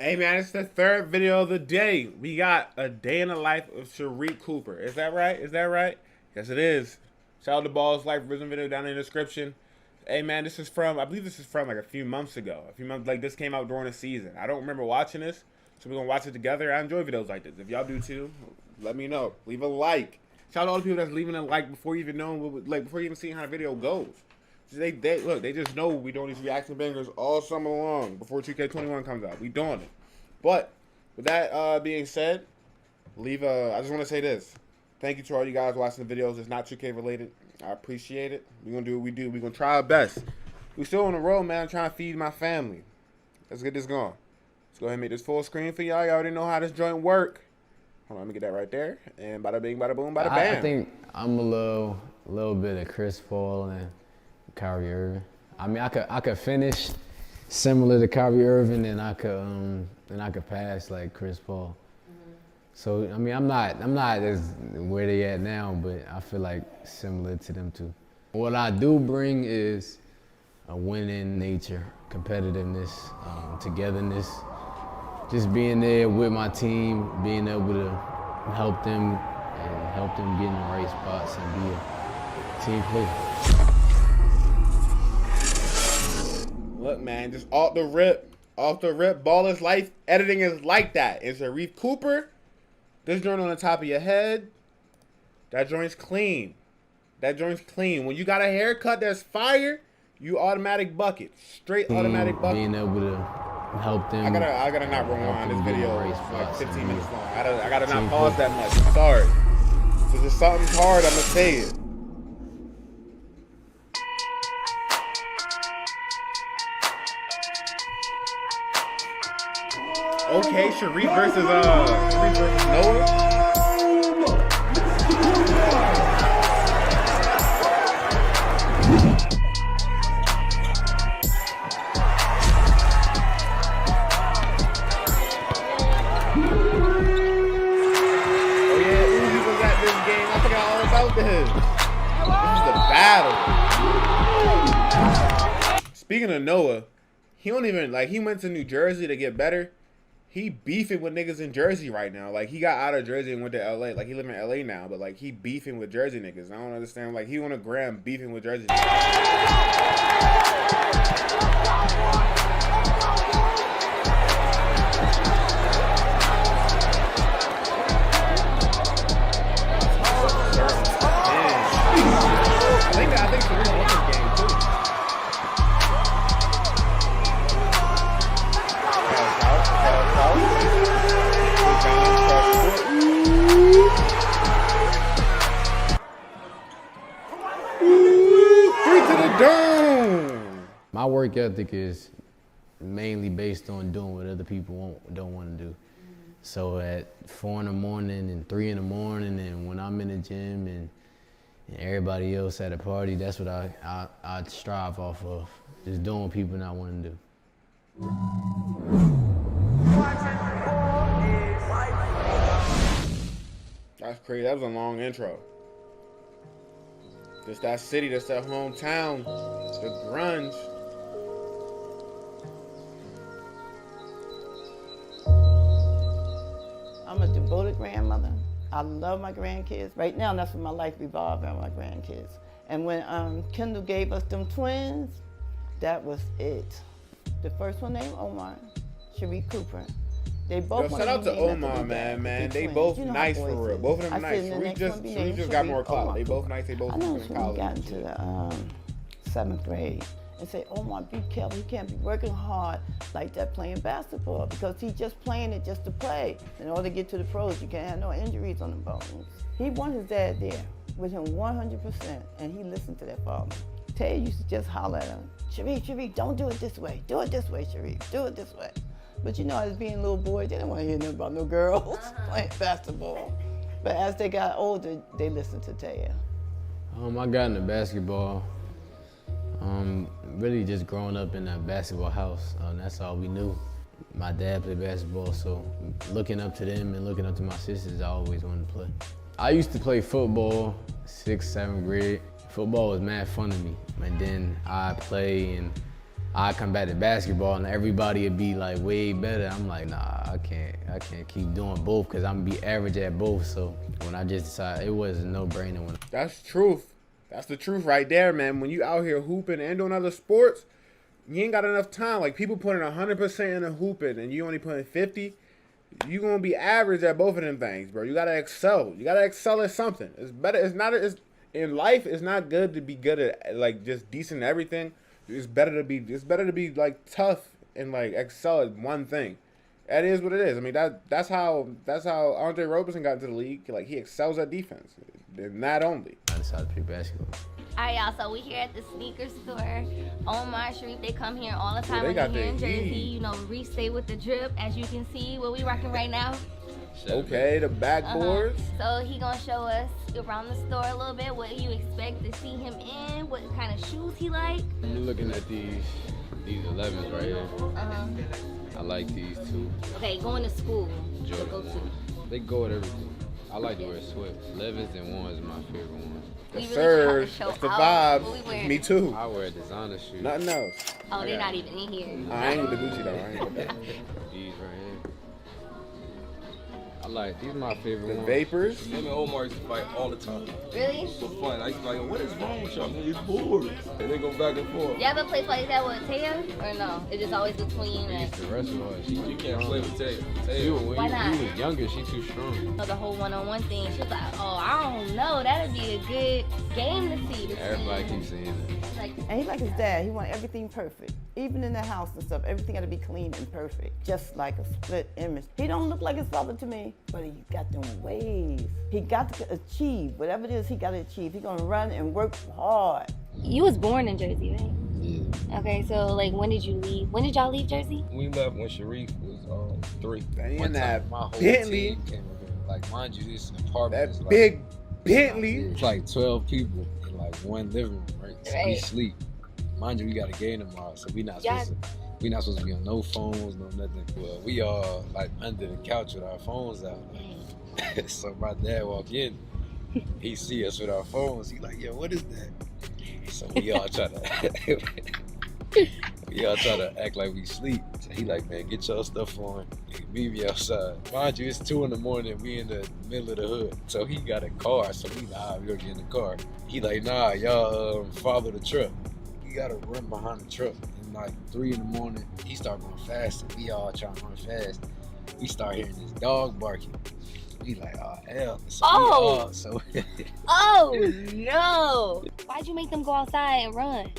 Hey man, it's the third video of the day. We got a day in the life of Sharife Cooper. Is that right? Is that right? Yes, it is. Shout out to Ball's Life Rhythm video down in the description. Hey man, this is from, I believe this is from like a few months ago. Like this came out during the season. I don't remember watching this, so we're gonna watch it together. I enjoy videos like this. If y'all do too, let me know. Leave a like. Shout out to all the people that's leaving a like before you even know, before you even seeing how the video goes. They look, they just know we doing these reaction bangers all summer long before 2K21 comes out. We doing it. But with that being said, I just want to say this. Thank you to all you guys watching the videos. It's not 2K related. I appreciate it. We're gonna do what we do. We're gonna try our best. We still on the road, man. I'm trying to feed my family. Let's get this going. Let's go ahead and make this full screen for y'all. Y'all already know how this joint work. Hold on, let me get that right there. And bada bing, bada boom, bada bam. I think I'm a little bit of Chris Paul and Kyrie Irving. I mean, I could finish similar to Kyrie Irving, and I could pass like Chris Paul. So I mean, I'm not as where they at now, but I feel like similar to them too. What I do bring is a winning nature, competitiveness, togetherness, just being there with my team, being able to help them get in the right spots and be a team player. Look, man, just off the rip, Baller's life editing is like that. It's Sharife Cooper. This joint on the top of your head, that joint's clean. That joint's clean. When you got a haircut that's fire, you automatic bucket. Straight automatic bucket. Being able to help them. I gotta not rewind this video. It's like 15 minutes long. I gotta not pause that much. I'm sorry. Because if something's hard, I'ma say it. Okay, Sharife versus Noah. Oh yeah, Uzi was at this game. I forgot all about this. This is the battle. Speaking of Noah, he don't even he went to New Jersey to get better. He beefing with niggas in Jersey right now. Like, he got out of Jersey and went to LA. Like, he live in LA now, but like, he beefing with Jersey niggas. I don't understand. Like, he on a gram beefing with Jersey I think Sharife won this game too. My work ethic is mainly based on doing what other people don't want to do. So at 4 in the morning and 3 in the morning, and when I'm in the gym and everybody else at a party, that's what I strive off of. Just doing what people not want to do. That's crazy. That was a long intro. Just that city, that's that hometown, the grunge. I'm a devoted grandmother. I love my grandkids. Right now, that's what my life revolves around, my grandkids. And when Kendall gave us them twins, that was it. The first one named Omar, Sharife Cooper. They both. Yo, shout out to Omar, man. They both nice for real. Both of them nice. Sharife just got more clout. They both nice. They both in college. I got into the 7th grade and say, Omar, be careful. He can't be working hard like that playing basketball, because he's just playing it just to play. In order to get to the pros, you can't have no injuries on the bones. He wanted his dad there with him 100%, and he listened to that father. Tay used to just holler at him, Sharife, don't do it this way. Do it this way, Sharife. Do it this way. But you know, as being a little boy, they didn't want to hear nothing about no girls playing basketball. But as they got older, they listened to Taya. I got into basketball, really just growing up in a basketball house. That's all we knew. My dad played basketball, so looking up to them and looking up to my sisters, I always wanted to play. I used to play football, 6th, 7th grade. Football was mad fun to me. And then I play and I come back to basketball and everybody would be like way better. I'm like, nah, I can't keep doing both because I'm gonna be average at both. So when I just decided, it was a no-brainer. That's truth. That's the truth right there, man. When you out here hooping and doing other sports, you ain't got enough time. Like, people putting 100% in a hooping and you only putting 50, you gonna be average at both of them things, bro. You gotta excel. You gotta excel at something. It's better. In life. It's not good to be good at like just decent at everything. It's better to be like tough and like excel at one thing. That is what it is. I mean, that's how Andre Roberson got into the league. Like, he excels at defense, and not only. I decided to play basketball. All right, y'all, so we here at the sneaker store. Omar, Sharife, they come here all the time when they they're got here in their Jersey. heat. You know, Reese stay with the drip, as you can see, what we rocking right now. Okay, the backboards. So he gonna show us around the store a little bit what you expect to see him in, what kind of shoes he like. I'm looking at these 11s right here. I like these two. Okay, going to school. Jordan. Go to. They go with everything. I like to wear Swift. 11s and 1s are my favorite ones. We Yes, really sir. trying to show That's the out what we vibes. wearing. Me too. I wear designer shoes. Nothing else. Oh, they're not even in here. I ain't with the Gucci though. I ain't with that. These right here. I like, these are my favorite The ones. Vapors. Him and Omar used to fight all the time. Really? For fun. I used to be like, what is wrong with y'all? Man, it's bored. And they go back and forth. You ever play like that with Taya? Or no? It's just always between I and used to wrestle her. You can't play with Tay. When Why not? he was younger, she too strong. the whole one-on-one thing. She was like, oh, I don't know. That'd be a good game to see. Everybody keeps saying that. Like, And he like his dad. He want everything perfect. Even in the house and stuff, everything got to be clean and perfect. Just like a split image. He don't look like his father to me, but he got them ways. He got to achieve. Whatever it is, he got to achieve. He gonna run and work hard. you was born in Jersey, right? Yeah. Okay, so like, when did you leave? When did y'all leave Jersey? We left when Sharife was 3. And that my whole Bentley, team came over here. Like, mind you, this apartment that is like, big Bentley. it's like 12 people in like one living room, right? So we Right. sleep. Mind you, we got a game tomorrow, so we not Yeah. supposed to be on no phones, no nothing. Well, we all like under the couch with our phones out. So my dad walk in, he see us with our phones. He like, yo, what is that? So we all try to act like we sleep. So he like, man, get your stuff on. Meet me outside. Mind you, it's 2 in the morning. We in the middle of the hood. So he got a car. So we nah, we gonna get in the car. He like, nah, y'all follow the truck. We gotta run behind the truck. And like 3 in the morning, he start going fast. And we all trying to run fast. We start hearing this dog barking. We like, oh hell. So Oh no! Why'd you make them go outside and run?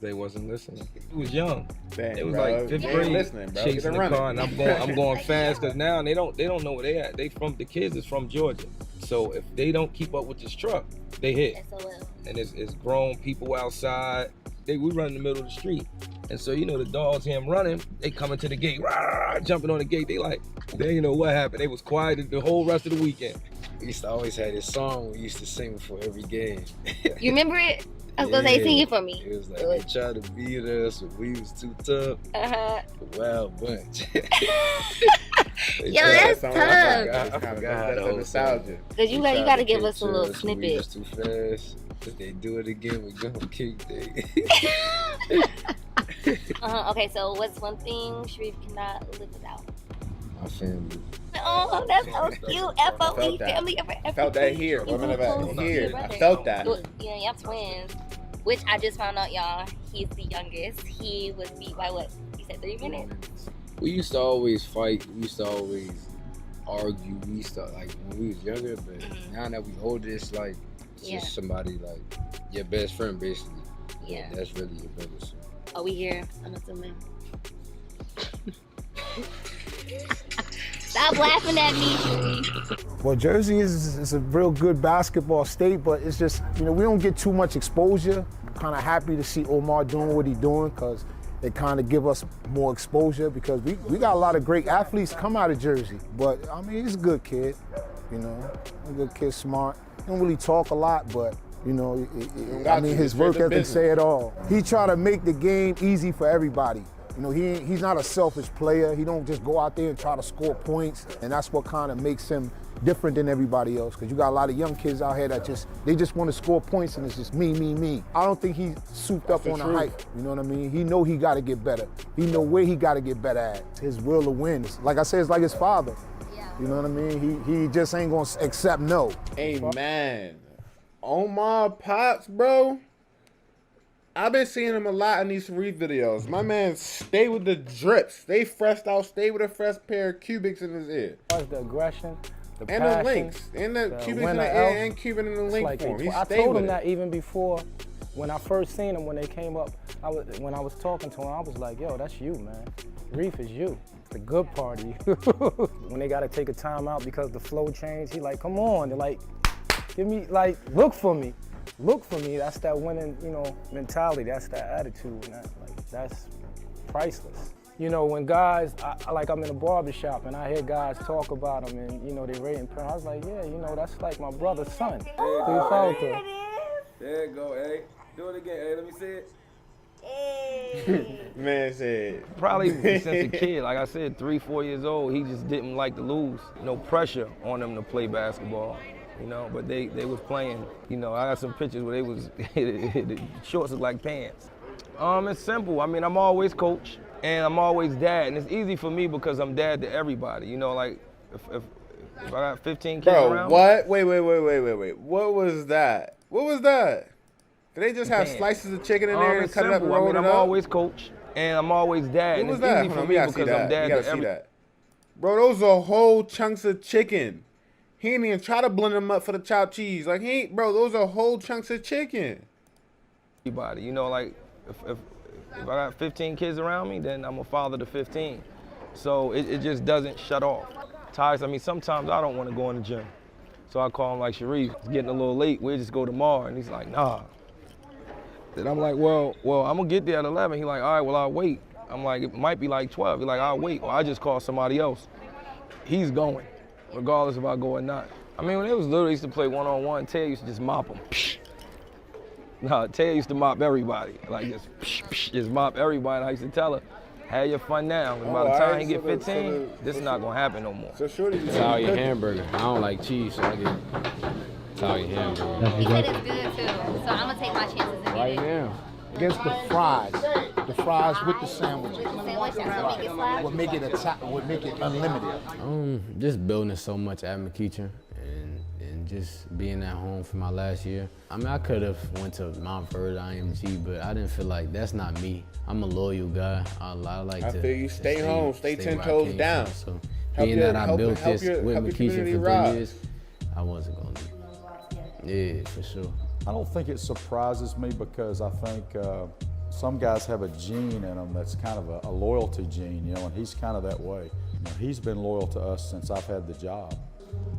They wasn't listening. He was young. Dang, It was bro. like 5th They ain't grade, listening, bro. chasing Get it the running. car, and I'm going fast because now they don't know where they at. The kids is from Georgia, so if they don't keep up with this truck, they hit. SOL. And it's grown people outside. We run in the middle of the street, and so you know the dogs hear him running, they coming to the gate, rah, jumping on the gate. They didn't know what happened. They was quiet the whole rest of the weekend. we used to always have this song we used to sing before every game. You remember it? I was gonna say, sing it for me. It was like, they tried to beat us, but we was too tough. The wild bunch. Yo, that's Song, tough. I forgot how that's the the whole nostalgia. Cause you They tried gotta to give catch us a little We snippet. was too fast. If they do it again, we gonna kick they. Okay, so what's one thing Sharife cannot live without? My family. Oh, that's so cute. FOE, felt that. family over everything. I felt that here. You Women of so that close to here. your I brother. felt that. Yeah, y'all twins. Which I just found out, y'all. He's the youngest. He was beat by what? You said 3 minutes? We used to always fight. We used to always argue. We used to, like, when we was younger, but now that we older, it's like, it's Yeah. just somebody, like, your best friend, basically. Yeah. That's really your brother. So. Are we here? I'm assuming. Stop laughing at me, Sharife. Well, Jersey is a real good basketball state, but it's just, you know, we don't get too much exposure. Kind of happy to see Omar doing what he's doing because it kind of give us more exposure because we got a lot of great athletes come out of Jersey. But, I mean, he's a good kid, you know, a good kid, smart. He don't really talk a lot, but, you know, I mean, his work ethic say it all. He try to make the game easy for everybody. You know, he's not a selfish player. He don't just go out there and try to score points, and that's what kind of makes him different than everybody else. Because you got a lot of young kids out here that just want to score points, and it's just me, me, me. I don't think he's souped up on the hype. You know what I mean? He know he got to get better. He know where he got to get better at. His will to win. Like I said, it's like his father. You know what I mean? He just ain't gonna accept no. Hey man, Omar Potts, bro. I've been seeing him a lot in these Sharife videos. My man stay with the drips. Stay fresh out, stay with a fresh pair of cubics in his ear. The aggression, the and passion, the links. And the cubics in the ear and Cuban in the link like form. I told him that even before, when I first seen him, when they came up, when I was talking to him, I was like, yo, that's you, man. Reef is you. The good part of you. When they gotta take a time out because the flow changed, he like, come on, they're like, give me, like, look for me. Look for me. That's that winning, you know, mentality. That's that attitude. And that's priceless. You know, when guys, I'm in a barbershop and I hear guys talk about him and, you know, they rating him, I was like, yeah, you know, that's like my brother's son. There you go, there you go, hey. Do it again, hey, let me see it. Man said. Probably since a kid, like I said, 3, 4 years old, he just didn't like to lose. No pressure on him to play basketball, you know, but they was playing, you know, I got some pictures where they was, the shorts look like pants. It's simple. I mean, I'm always coach and I'm always dad, and it's easy for me because I'm dad to everybody, you know, like if I got 15 kids around. What? Wait. What was that? What was that? Did they just have slices of chicken in there and cut it up and roll it up? I'm always coach, and I'm always dad. What was and that? It's easy for me because I'm dad to everybody. Bro, those are whole chunks of chicken. He didn't even try to blend them up for the chopped cheese. Like, bro, those are whole chunks of chicken. Everybody, you know, like, if I got 15 kids around me, then I'm a father to 15. So it just doesn't shut off. I mean, sometimes I don't want to go in the gym. So I call him like, Sharife, it's getting a little late. We'll just go tomorrow. And he's like, nah. Then I'm like, well, I'm gonna get there at 11. He's like, all right, well, I'll wait. I'm like, it might be like 12. He's like, I'll wait. Or I just call somebody else. He's going, regardless if I go or not. I mean, when it was little, used to play one-on-one, Ted used to just mop them. No, Ted used to mop everybody. Like, just mop everybody. And I used to tell her, have your fun now. By the time he get 15, this is not gonna happen no more. So shorty, Italian hamburger. I don't like cheese, so I get Italian hamburger. He said it's good too, so I'm gonna take my chances and Right get it. now. Against the fries with the sandwich. With the sandwich, that's what make it slap. Would make it unlimited. Just building so much at McEachern and just being at home for my last year. I mean, I could have went to Mount Vernon, IMG, but I didn't feel like that's not me. I'm a loyal guy. I like to. I feel you stay home, stay 10 toes down. So being that I built this with McEachern for 3 years, I wasn't gonna do it. Yeah, for sure. I don't think it surprises me because I think some guys have a gene in them that's kind of a loyalty gene, you know, and he's kind of that way. You know, he's been loyal to us since I've had the job.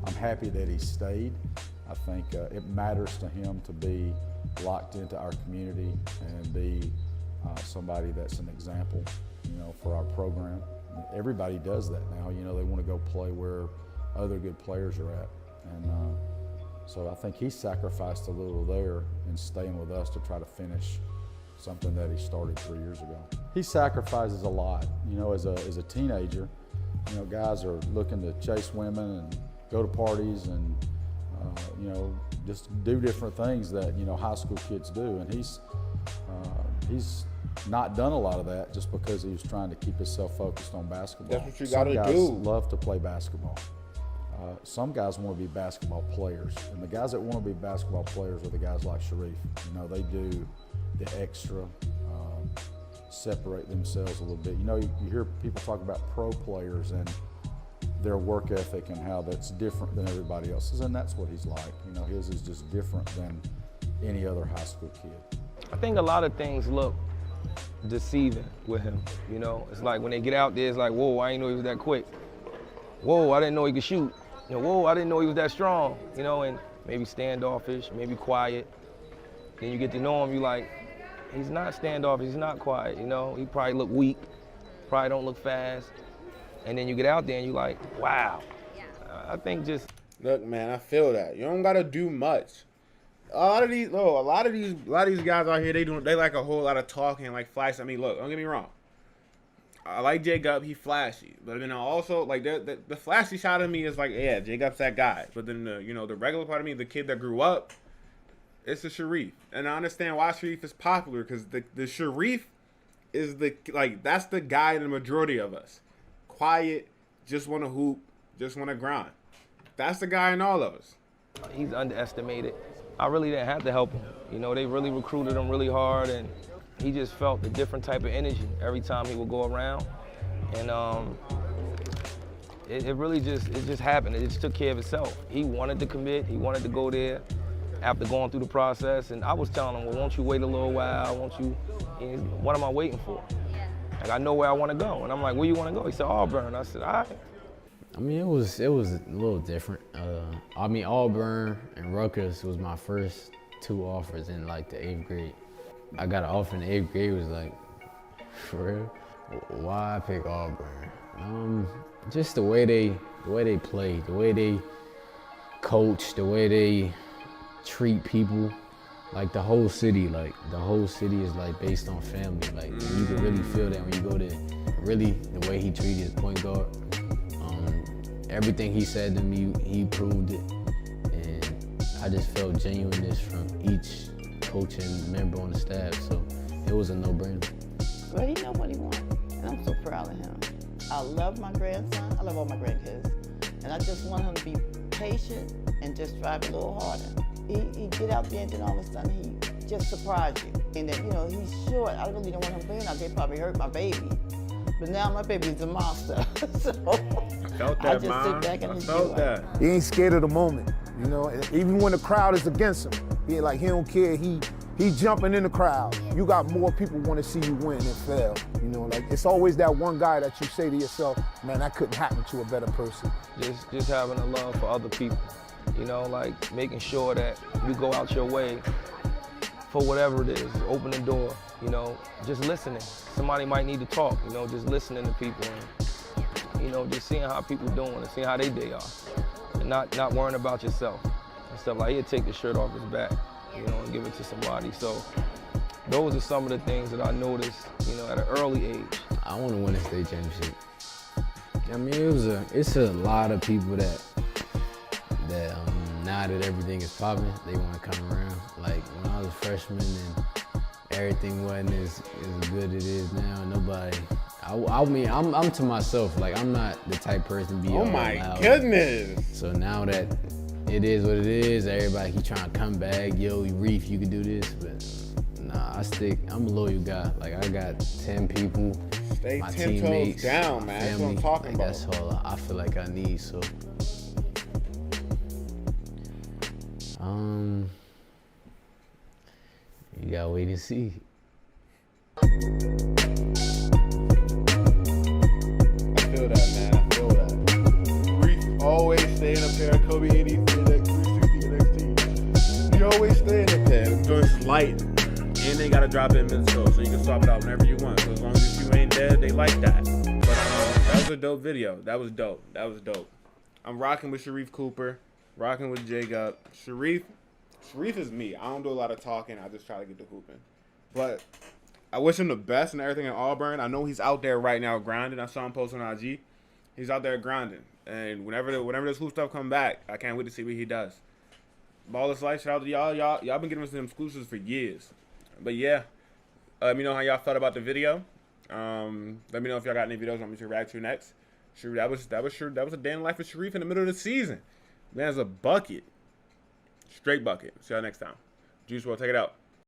I'm happy that he stayed. I think it matters to him to be locked into our community and be somebody that's an example, you know, for our program. Everybody does that now, you know, they want to go play where other good players are at. And so I think he sacrificed a little there in staying with us to try to finish something that he started 3 years ago. He sacrifices a lot, you know, as a teenager. You know, guys are looking to chase women and go to parties and, you know, just do different things that, you know, high school kids do. And he's not done a lot of that just because he was trying to keep himself focused on basketball. That's what you gotta do. Some guys love to play basketball. Some guys want to be basketball players, and the guys that want to be basketball players are the guys like Sharife. You know, they do the extra, separate themselves a little bit. You know, you hear people talk about pro players and their work ethic and how that's different than everybody else's, and that's what he's like. You know, his is just different than any other high school kid. I think a lot of things look deceiving with him, you know? It's like when they get out there, it's like, whoa, I didn't know he was that quick. Whoa, I didn't know he could shoot. You know, whoa, I didn't know he was that strong, you know, and maybe standoffish, maybe quiet. Then you get to know him, you like, he's not standoffish, he's not quiet, you know? He probably look weak, probably don't look fast. And then you get out there and you like, wow. I think just. Look, man, I feel that. You don't gotta do much. A lot of these guys out here, they like a whole lot of talking, like flights. I mean, look, don't get me wrong. I like J-Gup, he flashy. But then also, like, the flashy side of me is like, yeah, J-Gup's that guy. But then, the regular part of me, the kid that grew up, it's the Sharife. And I understand why Sharife is popular, because the Sharife is that's the guy in the majority of us. Quiet, just want to hoop, just want to grind. That's the guy in all of us. He's underestimated. I really didn't have to help him. They really recruited him really hard, and he just felt a different type of energy every time he would go around. And it really just happened. It just took care of itself. He wanted to commit. He wanted to go there after going through the process. And I was telling him, well, won't you wait a little while? What am I waiting for? Like, I know where I want to go. And I'm like, where you want to go? He said, Auburn. I said, all right. I mean, it was a little different. Auburn and Rutgers was my first 2 offers in like the 8th grade. I got an offer in the 8th grade. Was like, for real? Why I pick Auburn? Just the way they play, the way they coach, the way they treat people. Like the whole city is like based on family. Like you can really feel that when you go there. Really, the way he treated his point guard. Everything he said to me, he proved it. And I just felt genuineness from each coaching member on the staff, so it was a no-brainer. Well, he know what he wants, and I'm so proud of him. I love my grandson. I love all my grandkids. And I just want him to be patient and just strive a little harder. He get out there and then all of a sudden he just surprised you. And then, he's short. I really don't want him playing out there. Probably hurt my baby. But now my baby's a monster. So I felt that, just Mom. sit back and I enjoy. felt that. He ain't scared of the moment, and even when the crowd is against him, he don't care. He jumping in the crowd. You got more people want to see you win than fail. It's always that one guy that you say to yourself, man, that couldn't happen to a better person. Just having a love for other people, like making sure that you go out your way for whatever it is, open the door, just listening. Somebody might need to talk, just listening to people and, just seeing how people doing and seeing how they day are. And not worrying about yourself and stuff. Like, he'd take the shirt off his back, and give it to somebody. So those are some of the things that I noticed, at an early age. I want to win a state championship. I mean, it's a lot of people that now that everything is popping, they want to come around. Like when I was a freshman and everything wasn't as good as it is now, nobody. I mean, I'm to myself. Like, I'm not the type person to be all my loud. goodness. So now that it is what it is, everybody keep trying to come back. Yo, Reef, you can do this, but nah, I'm a loyal guy. Like, I got 10 people, Stay my 10 toes teammates, down, my man. That's what family. I'm talking about. That's all I feel like I need. So, you gotta wait and see. I feel that, man. I feel that. Reef always stay in a pair of Kobe 80 360 NXT. You always stay in a pair. Them joints light. And they gotta drop it in mid-sole, so you can swap it out whenever you want. So as long as you ain't dead, they like that. But that was a dope video. That was dope. I'm rocking with Sharife Cooper, rocking with J-Gup. Sharife is me. I don't do a lot of talking. I just try to get the hooping. But I wish him the best and everything in Auburn. I know he's out there right now grinding. I saw him post on IG. He's out there grinding. And whenever this hoop stuff come back, I can't wait to see what he does. Ball is life. Shout out to y'all. Y'all been giving us some exclusives for years. But yeah, let me know how y'all felt about the video. Let me know if y'all got any videos you want me to react to next. Sure, that was a day in the life of Sharife in the middle of the season. Man's a bucket. Straight bucket. See y'all next time. Juice WRLD, take it out.